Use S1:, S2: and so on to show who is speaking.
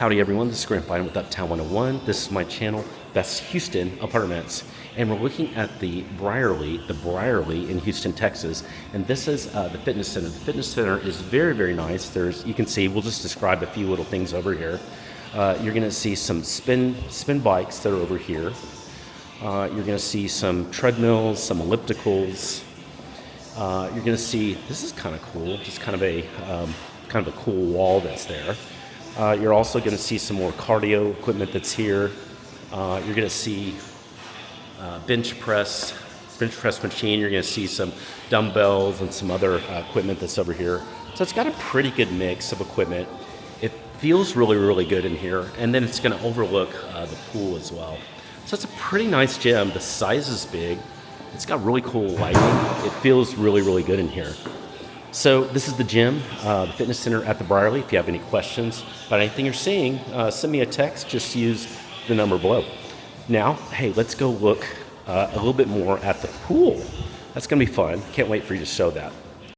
S1: Howdy everyone, this is Grandpa with Uptown 101. This is my channel, that's Houston Apartments. And we're looking at the Briarly in Houston, Texas. And this is the fitness center. The fitness center is very, very nice. You can see, we'll just describe a few little things over here. You're gonna see some spin bikes that are over here. You're gonna see some treadmills, some ellipticals. You're gonna see, this is kind of cool, just kind of a cool wall that's there. You're also going to see some more cardio equipment that's here. You're going to see bench press machine. You're going to see some dumbbells and some other equipment that's over here. So it's got a pretty good mix of equipment. It feels really, really good in here. And then it's going to overlook the pool as well. So it's a pretty nice gym. The size is big. It's got really cool lighting. It feels really, really good in here. So this is the gym, the fitness center at the Briarly. If you have any questions about anything you're seeing, send me a text. Just use the number below. Now, hey, let's go look a little bit more at the pool. That's going to be fun. Can't wait for you to show that.